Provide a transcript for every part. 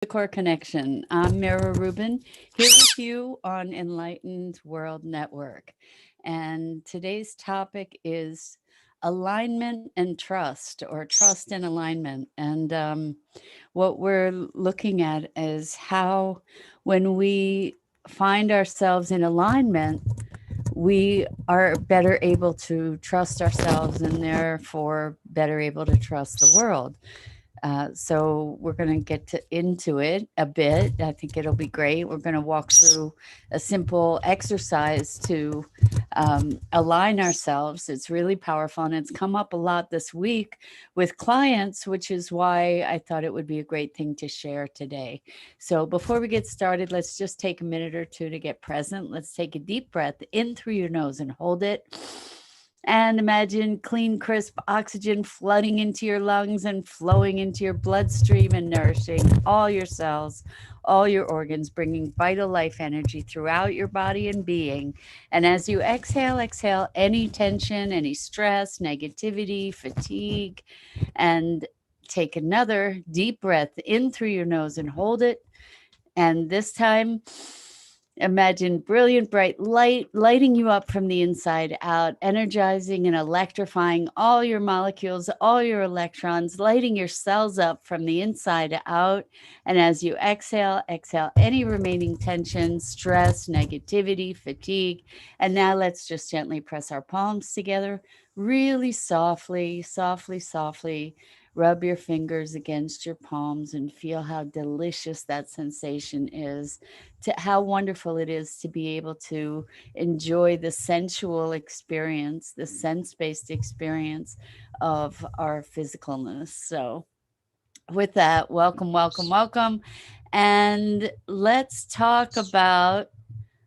the Core Connection. I'm Mira Rubin, here with you on Enlightened World Network. And today's topic is alignment and trust, or trust and alignment. And what we're looking at is how, when we find ourselves in alignment, we are better able to trust ourselves and therefore better able to trust the world. So we're going to into it a bit. I think it'll be great. We're going to walk through a simple exercise to align ourselves. It's really powerful, and it's come up a lot this week with clients, which is why I thought it would be a great thing to share today. So before we get started, let's just take a minute or two to get present. Let's take a deep breath in through your nose and hold it. And imagine clean, crisp oxygen flooding into your lungs and flowing into your bloodstream and nourishing all your cells, all your organs, bringing vital life energy throughout your body and being. And as you exhale any tension, any stress, negativity, fatigue, and take another deep breath in through your nose and hold it. And this time, imagine brilliant, bright light lighting you up from the inside out, energizing and electrifying all your molecules, all your electrons, lighting your cells up from the inside out. And as you exhale any remaining tension, stress, negativity, fatigue. And now let's just gently press our palms together, really softly, softly, softly. Rub your fingers against your palms and feel how delicious that sensation is, to how wonderful it is to be able to enjoy the sensual experience, the sense-based experience of our physicalness. So with that, welcome, welcome, welcome. And let's talk about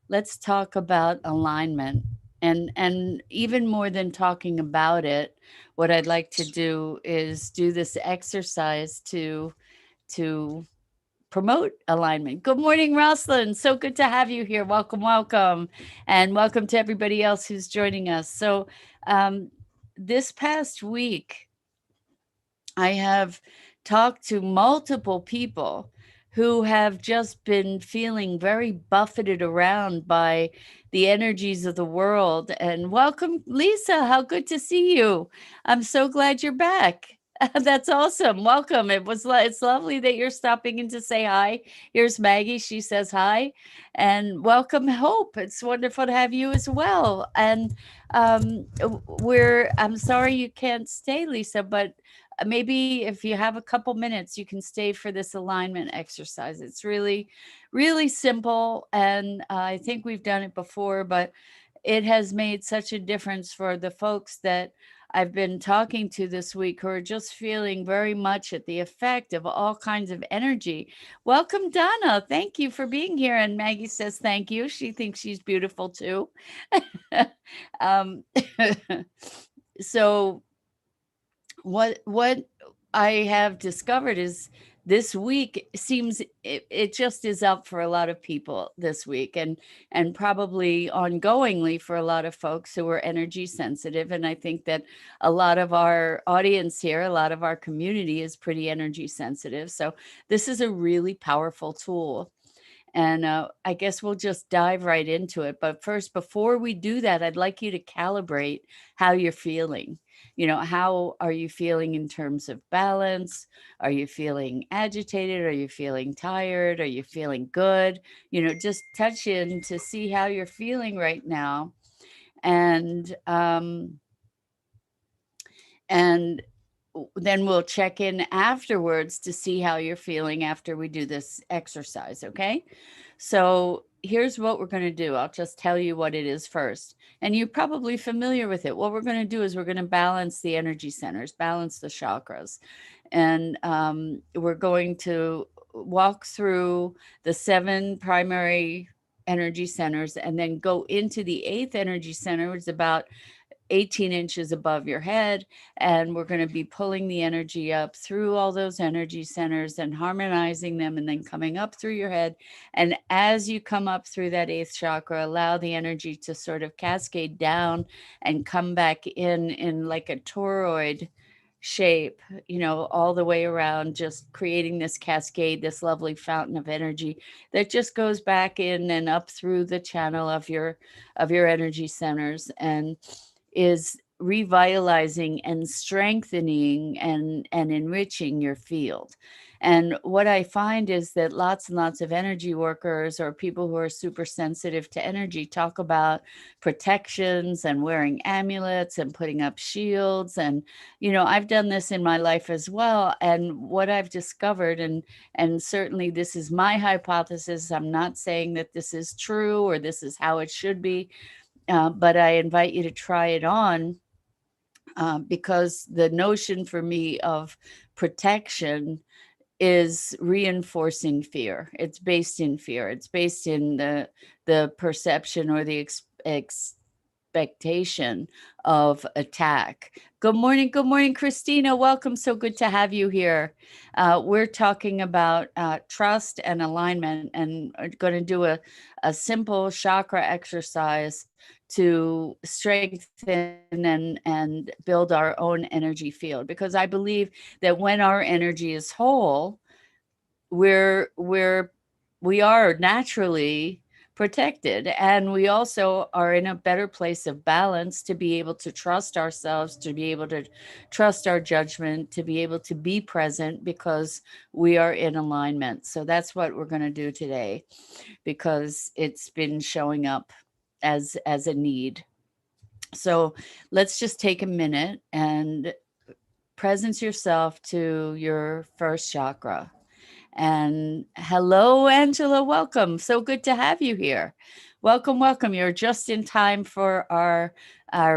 alignment. And even more than talking about it, what I'd like to do is do this exercise to promote alignment. Good morning, Rosalind. So good to have you here. Welcome, welcome. And welcome to everybody else who's joining us. So um, this past week, I have talked to multiple people who have just been feeling very buffeted around by the energies of the world. And welcome, Lisa. How good to see you. I'm so glad you're back. That's awesome. Welcome. It's lovely that you're stopping in to say hi. Here's Maggie. She says hi. And welcome, Hope. It's wonderful to have you as well. And I'm sorry you can't stay, Lisa, but maybe if you have a couple minutes, you can stay for this alignment exercise. It's really, really simple. And I think we've done it before, but it has made such a difference for the folks that I've been talking to this week who are just feeling very much at the effect of all kinds of energy. Welcome, Donna. Thank you for being here. And Maggie says thank you. She thinks she's beautiful too. um, so what I have discovered is this week seems it just is up for a lot of people this week, and probably ongoingly for a lot of folks who are energy sensitive. And I think that a lot of our audience here, a lot of our community is pretty energy sensitive. So this is a really powerful tool. And I guess we'll just dive right into it. But first, before we do that, I'd like you to calibrate how you're feeling. How are you feeling in terms of balance? Are you feeling agitated? Are you feeling tired? Are you feeling good? Just touch in to see how you're feeling right now. And then we'll check in afterwards to see how you're feeling after we do this exercise, okay? So here's what we're going to do. I'll just tell you what it is first. And you're probably familiar with it. What we're going to do is we're going to balance the energy centers, balance the chakras. And we're going to walk through the 7 primary energy centers and then go into the 8th energy center, which is about 18 inches above your head. And we're going to be pulling the energy up through all those energy centers and harmonizing them and then coming up through your head. And as you come up through that 8th chakra, allow the energy to sort of cascade down and come back in like a toroid shape, all the way around, just creating this cascade, this lovely fountain of energy that just goes back in and up through the channel of your energy centers, and is revitalizing and strengthening and enriching your field. And what I find is that lots and lots of energy workers or people who are super sensitive to energy talk about protections and wearing amulets and putting up shields. And I've done this in my life as well. And what I've discovered, and certainly this is my hypothesis, I'm not saying that this is true or this is how it should be, but I invite you to try it on, because the notion for me of protection is reinforcing fear. It's based in fear. It's based in the perception or the expectation of attack. Good morning, Christina. Welcome. So good to have you here. We're talking about trust and alignment, and are going to do a simple chakra exercise to strengthen and build our own energy field, because I believe that when our energy is whole, we're we are naturally protected, and we also are in a better place of balance to be able to trust ourselves, to be able to trust our judgment, to be able to be present, because we are in alignment. So that's what we're going to do today, because it's been showing up as a need. So let's just take a minute and presence yourself to your first chakra. And hello, Angela. Welcome. So good to have you here. Welcome, welcome. You're just in time for our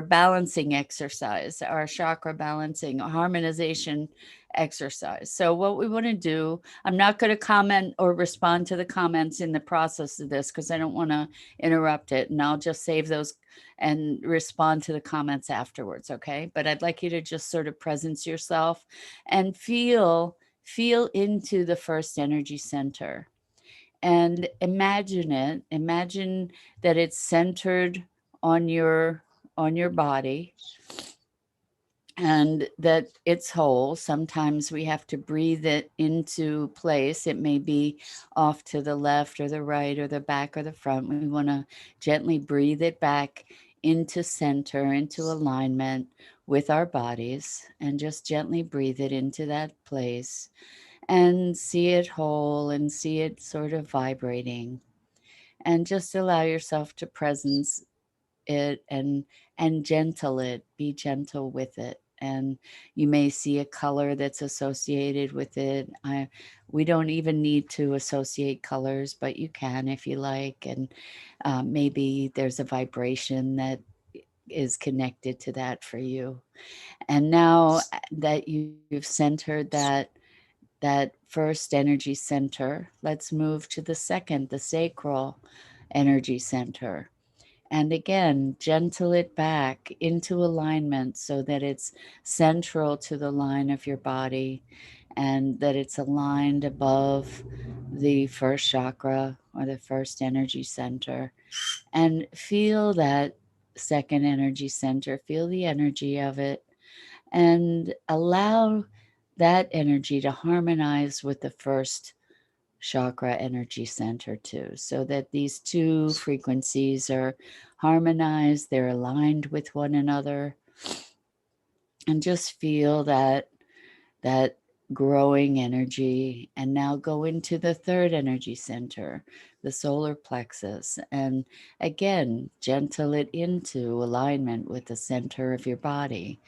balancing exercise, our chakra balancing, harmonization exercise. So what we want to do, I'm not going to comment or respond to the comments in the process of this because I don't want to interrupt it, and I'll just save those and respond to the comments afterwards, okay? But I'd like you to just sort of presence yourself and feel into the first energy center, and imagine that it's centered on your body, and that it's whole. Sometimes we have to breathe it into place. It may be off to the left or the right or the back or the front. We want to gently breathe it back into center, into alignment with our bodies, and just gently breathe it into that place and see it whole and see it sort of vibrating, and just allow yourself to presence it and gentle it, be gentle with it. And you may see a color that's associated with it. We don't even need to associate colors, but you can if you like. And maybe there's a vibration that is connected to that for you. And now that you've centered that first energy center, let's move to the second, the sacral energy center. And again, gentle it back into alignment so that it's central to the line of your body, and that it's aligned above the first chakra or the first energy center. And feel that second energy center, feel the energy of it, and allow that energy to harmonize with the first chakra energy center too, so that these two frequencies are harmonized, they're aligned with one another. And just feel that growing energy. And now go into the third energy center, the solar plexus, and again gentle it into alignment with the center of your body.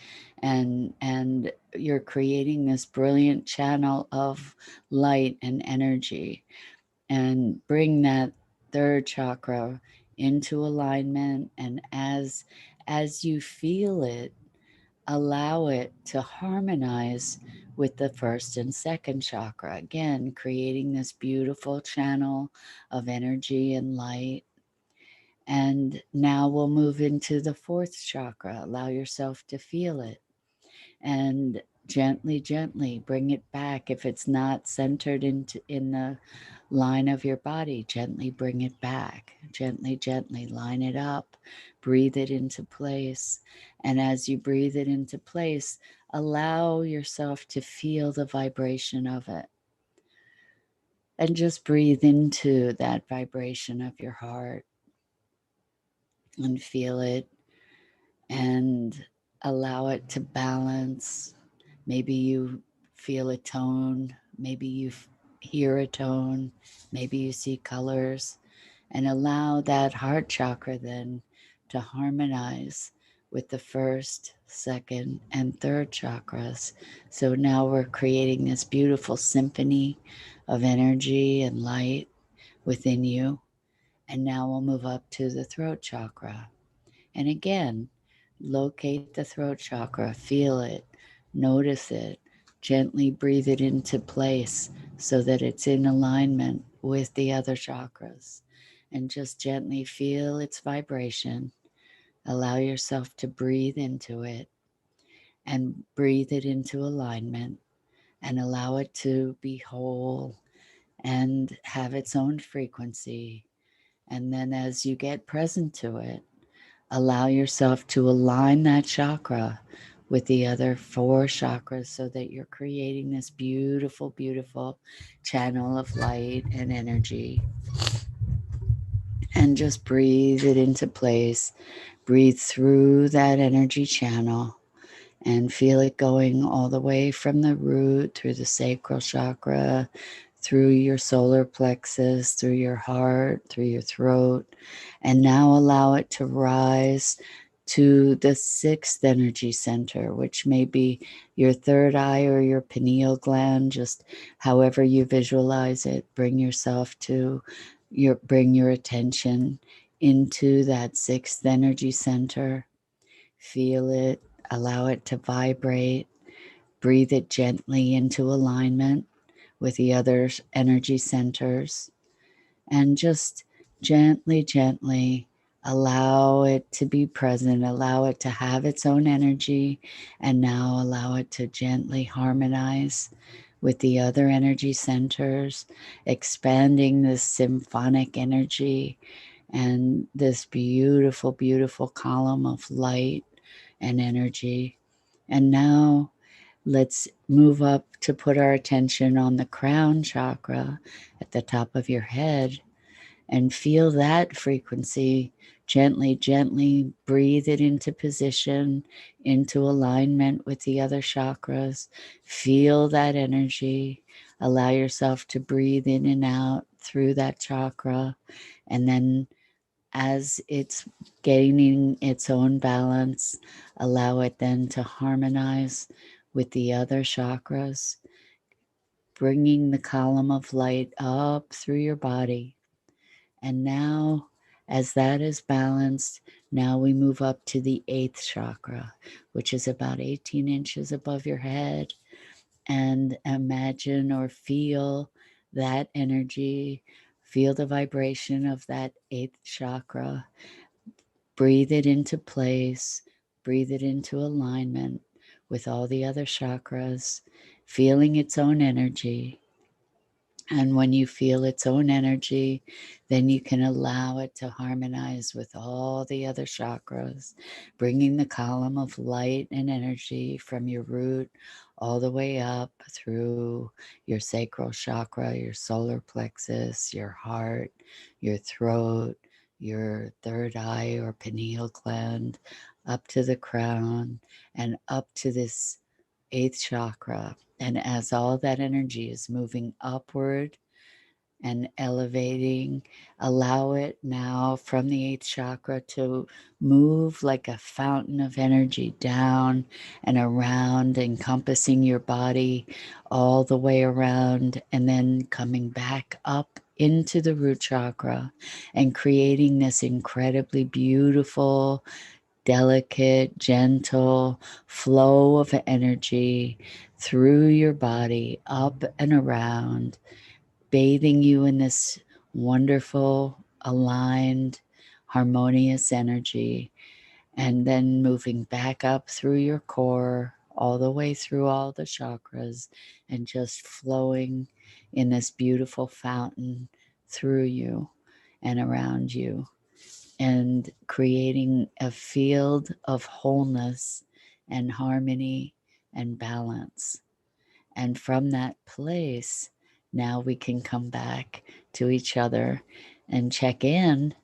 And you're creating this brilliant channel of light and energy, and bring that third chakra into alignment. And as you feel it, allow it to harmonize with the first and second chakra, again creating this beautiful channel of energy and light. And now we'll move into the fourth chakra. Allow yourself to feel it, and gently bring it back. If it's not centered in the line of your body, gently bring it back. Gently line it up, breathe it into place. And as you breathe it into place, allow yourself to feel the vibration of it. And just breathe into that vibration of your heart and feel it and allow it to balance. Maybe you feel a tone, maybe you hear a tone, maybe you see colors, and allow that heart chakra then to harmonize with the first, second, and third chakras. So now we're creating this beautiful symphony of energy and light within you. And now we'll move up to the throat chakra. And again, locate the throat chakra, feel it, notice it, gently breathe it into place so that it's in alignment with the other chakras. And just gently feel its vibration. Allow yourself to breathe into it and breathe it into alignment and allow it to be whole and have its own frequency. And then as you get present to it, allow yourself to align that chakra with the other four chakras so that you're creating this beautiful, beautiful channel of light and energy. And just breathe it into place. Breathe through that energy channel and feel it going all the way from the root through the sacral chakra, through your solar plexus, through your heart, through your throat. And now allow it to rise to the sixth energy center, which may be your third eye or your pineal gland, just however you visualize it. Bring your attention into that sixth energy center. Feel it, allow it to vibrate. Breathe it gently into alignment with the other energy centers, and just gently, gently allow it to be present, allow it to have its own energy, and now allow it to gently harmonize with the other energy centers, expanding this symphonic energy and this beautiful, beautiful column of light and energy. And now let's move up to put our attention on the crown chakra at the top of your head and feel that frequency. Gently, gently breathe it into position, into alignment with the other chakras. Feel that energy. Allow yourself to breathe in and out through that chakra. And then as it's gaining its own balance, allow it then to harmonize with the other chakras, bringing the column of light up through your body. And now, as that is balanced, now we move up to the eighth chakra, which is about 18 inches above your head. And imagine or feel that energy, feel the vibration of that eighth chakra. Breathe it into place, breathe it into alignment with all the other chakras, feeling its own energy. And when you feel its own energy, then you can allow it to harmonize with all the other chakras, bringing the column of light and energy from your root all the way up through your sacral chakra, your solar plexus, your heart, your throat, your third eye or pineal gland, up to the crown, and up to this eighth chakra. And as all that energy is moving upward and elevating, allow it now from the eighth chakra to move like a fountain of energy down and around, encompassing your body all the way around, and then coming back up into the root chakra and creating this incredibly beautiful, delicate, gentle flow of energy through your body, up and around, bathing you in this wonderful, aligned, harmonious energy, and then moving back up through your core, all the way through all the chakras, and just flowing in this beautiful fountain through you and around you, and creating a field of wholeness and harmony and balance. And from that place, now we can come back to each other and check in.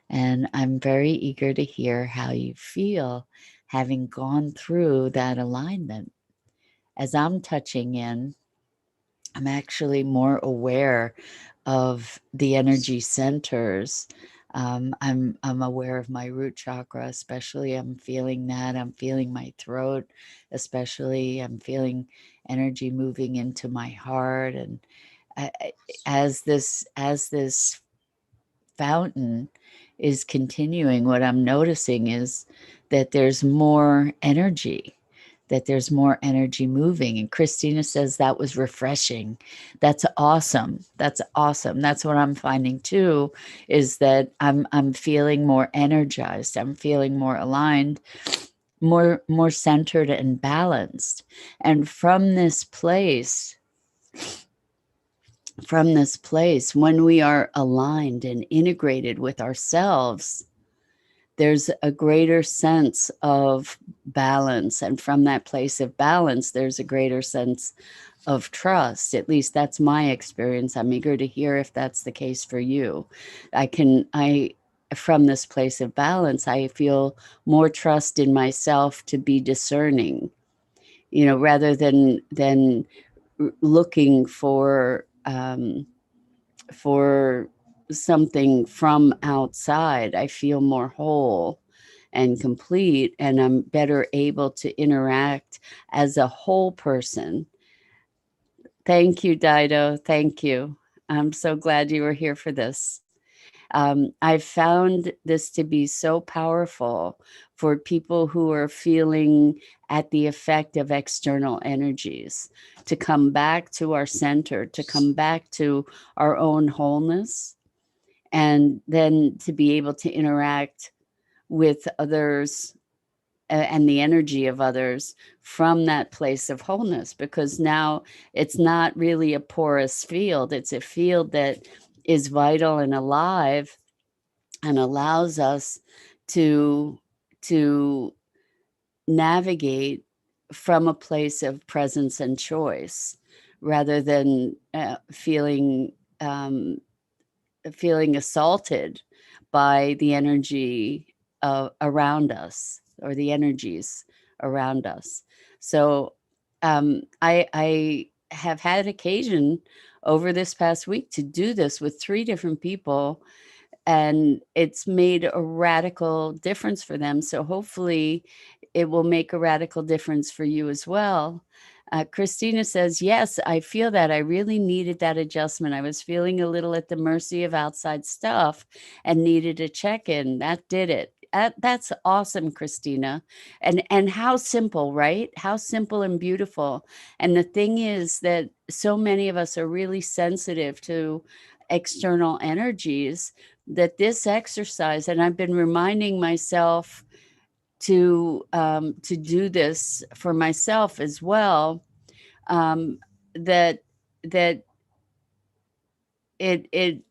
And I'm very eager to hear how you feel having gone through that alignment. As I'm touching in, I'm actually more aware of the energy centers. I'm aware of my root chakra, especially. I'm feeling that. I'm feeling my throat, especially. I'm feeling energy moving into my heart, and as this fountain is continuing, what I'm noticing is that there's more energy, that there's more energy moving. And Christina says that was refreshing. That's awesome. That's awesome. That's what I'm finding too, is that I'm feeling more energized. I'm feeling more aligned, more centered and balanced. And from this place, when we are aligned and integrated with ourselves, there's a greater sense of balance. And from that place of balance, there's a greater sense of trust. At least that's my experience. I'm eager to hear if that's the case for you. From this place of balance, I feel more trust in myself to be discerning, rather than looking for something from outside. I feel more whole and complete, and I'm better able to interact as a whole person. Thank you, Dido. Thank you. I'm so glad you were here for this. I've found this to be so powerful for people who are feeling at the effect of external energies, to come back to our center, to come back to our own wholeness, and then to be able to interact with others and the energy of others from that place of wholeness, because now it's not really a porous field. It's a field that is vital and alive and allows us to to navigate from a place of presence and choice, rather than feeling assaulted by the energy around us, or the energies around us. So I have had occasion over this past week to do this with 3 different people, and it's made a radical difference for them. So hopefully it will make a radical difference for you as well. Christina says, yes, I feel that. I really needed that adjustment. I was feeling a little at the mercy of outside stuff and needed a check in. That did it. That's awesome, Christina. And how simple, right? How simple and beautiful. And the thing is that so many of us are really sensitive to external energies, that this exercise, and I've been reminding myself to do this for myself as well, um, that that it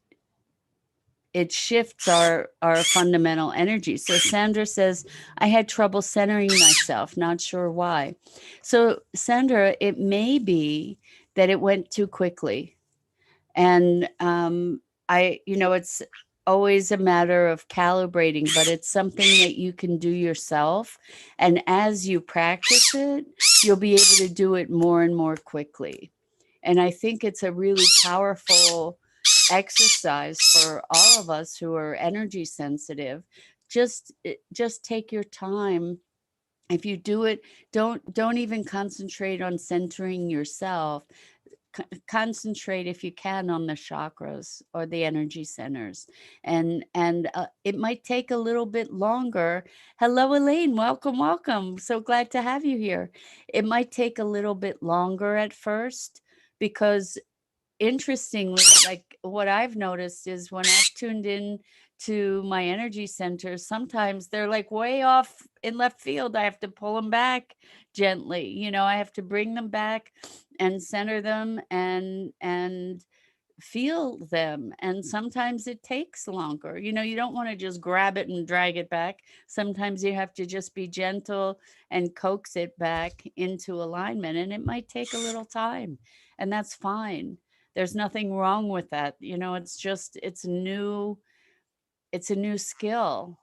it shifts our fundamental energy. So Sandra says, I had trouble centering myself, not sure why. So Sandra, it may be that it went too quickly. And it's always a matter of calibrating, but it's something that you can do yourself. And as you practice it, you'll be able to do it more and more quickly. And I think it's a really powerful exercise for all of us who are energy sensitive. Just take your time. If you do it, don't even concentrate on centering yourself. Concentrate, if you can, on the chakras or the energy centers, and it might take a little bit longer. Hello, Elaine. Welcome. So glad to have you here. It might take a little bit longer at first, because interestingly, like what I've noticed is when I've tuned in to my energy centers, sometimes they're like way off in left field. I have to pull them back gently. I have to bring them back and center them, and feel them. And sometimes it takes longer. You don't want to just grab it and drag it back. Sometimes you have to just be gentle and coax it back into alignment. And it might take a little time, and that's fine. There's nothing wrong with that. It's just, it's a new skill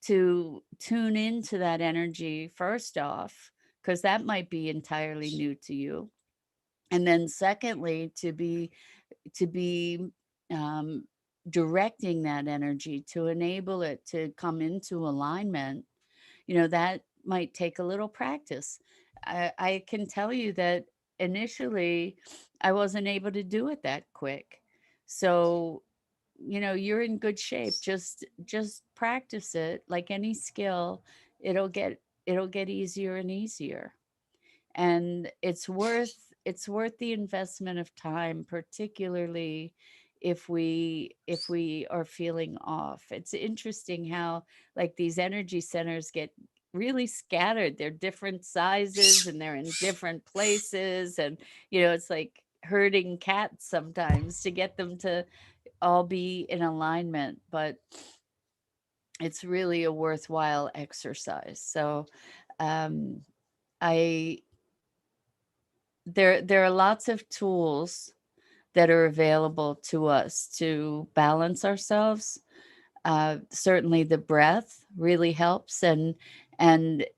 to tune into that energy first off, because that might be entirely new to you. And then secondly, to be um, directing that energy to enable it to come into alignment, that might take a little practice. I can tell you that initially I wasn't able to do it that quick. So, you're in good shape. Just practice it like any skill. It'll get easier and easier. And it's worth the investment of time, particularly if we are feeling off. It's interesting how, like, these energy centers get really scattered. They're different sizes and they're in different places, and it's like herding cats sometimes to get them to all be in alignment, but it's really a worthwhile exercise. So um I there are lots of tools that are available to us to balance ourselves. Certainly, the breath really helps, and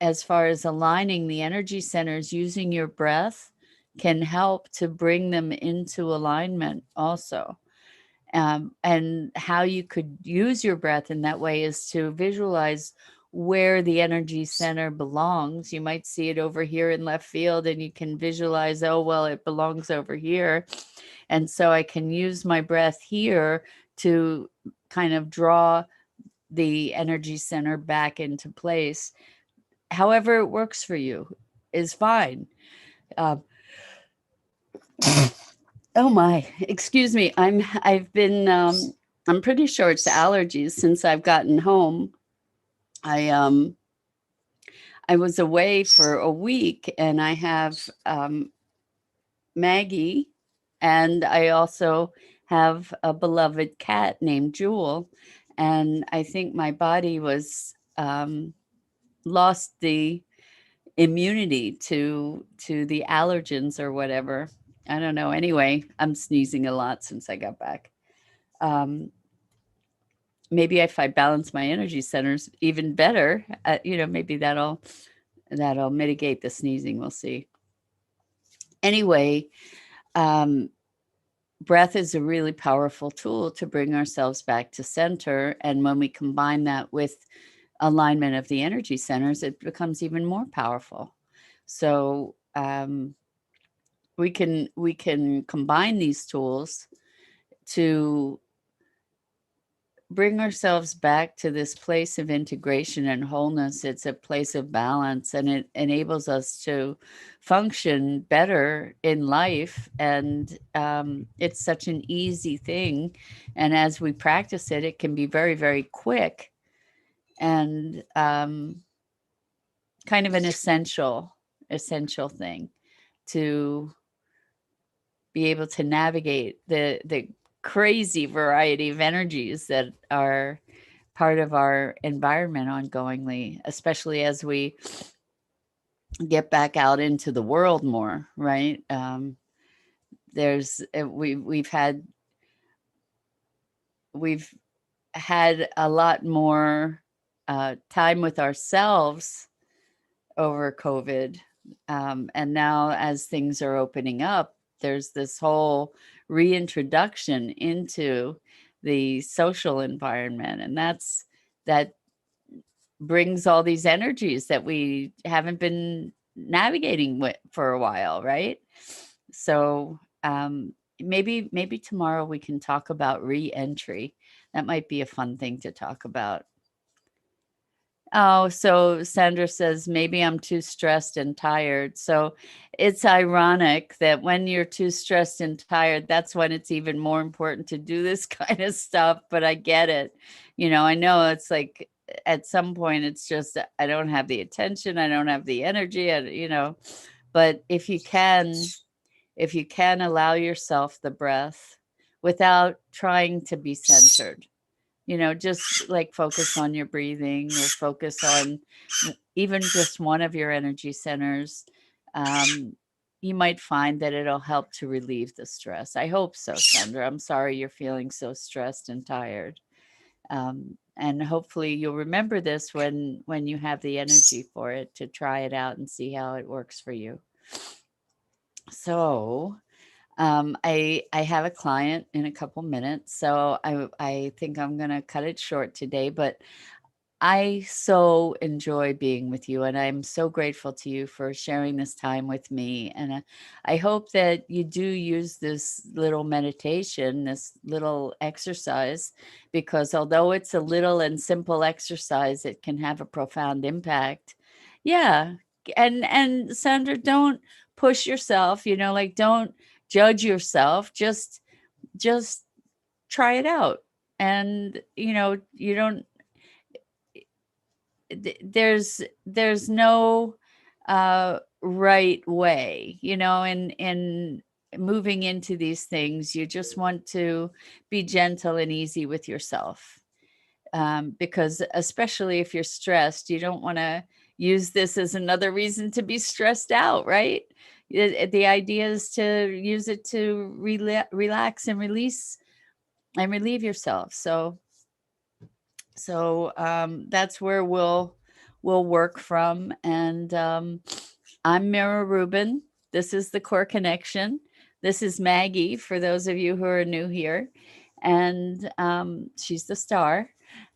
as far as aligning the energy centers, using your breath can help to bring them into alignment also. And how you could use your breath in that way is to visualize where the energy center belongs. You might see it over here in left field, and you can visualize, oh, well, it belongs over here. And so I can use my breath here to kind of draw the energy center back into place. However it works for you is fine. Uh, oh my, excuse me. I'm pretty sure it's allergies since I've gotten home. I was away for a week, and I have Maggie, and I also have a beloved cat named Jewel. And I think my body was lost the immunity to the allergens or whatever. I don't know. Anyway, I'm sneezing a lot since I got back. Um, Maybe if I balance my energy centers even better, maybe that'll mitigate the sneezing. We'll see. Anyway, um, breath is a really powerful tool to bring ourselves back to center. And when we combine that with alignment of the energy centers, it becomes even more powerful. So we can combine these tools to bring ourselves back to this place of integration and wholeness. It's a place of balance, and it enables us to function better in life. And it's such an easy thing. And as we practice it, it can be very, very quick, and kind of an essential thing to be able to navigate the crazy variety of energies that are part of our environment ongoingly, especially as we get back out into the world more, right? There's we've had a lot more time with ourselves over COVID. And now, as things are opening up, there's this whole reintroduction into the social environment. And that brings all these energies that we haven't been navigating with for a while, right? So maybe tomorrow we can talk about re-entry. That might be a fun thing to talk about. Oh, so Sandra says, maybe I'm too stressed and tired. So it's ironic that when you're too stressed and tired, that's when it's even more important to do this kind of stuff. But I get it. I know it's like at some point it's just, I don't have the attention, I don't have the energy, but if you can allow yourself the breath without trying to be centered. Just like focus on your breathing or focus on even just one of your energy centers. Um, you might find that it'll help to relieve the stress. I hope so, Sandra. I'm sorry you're feeling so stressed and tired. And hopefully you'll remember this when you have the energy for it, to try it out and see how it works for you. So I have a client in a couple minutes, so I think I'm gonna cut it short today. But I so enjoy being with you, and I'm so grateful to you for sharing this time with me. And I hope that you do use this little meditation, this little exercise, because although it's a little and simple exercise, it can have a profound impact. Yeah. And Sandra, don't push yourself, like don't judge yourself. Just try it out. And you don't there's no right way, in moving into these things. You just want to be gentle and easy with yourself, because especially if you're stressed, you don't want to use this as another reason to be stressed out, right? The idea is to use it to relax and release and relieve yourself. So that's where we'll work from. And I'm Mira Rubin. This is the Core Connection. This is Maggie, for those of you who are new here, and she's the star.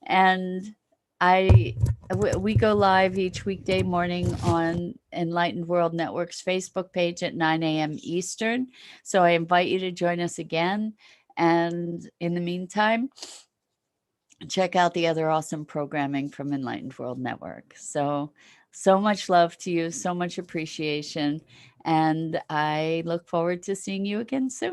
And we go live each weekday morning on Enlightened World Network's Facebook page at 9 a.m. Eastern. So I invite you to join us again. And in the meantime, check out the other awesome programming from Enlightened World Network. So much love to you, so much appreciation, and I look forward to seeing you again soon.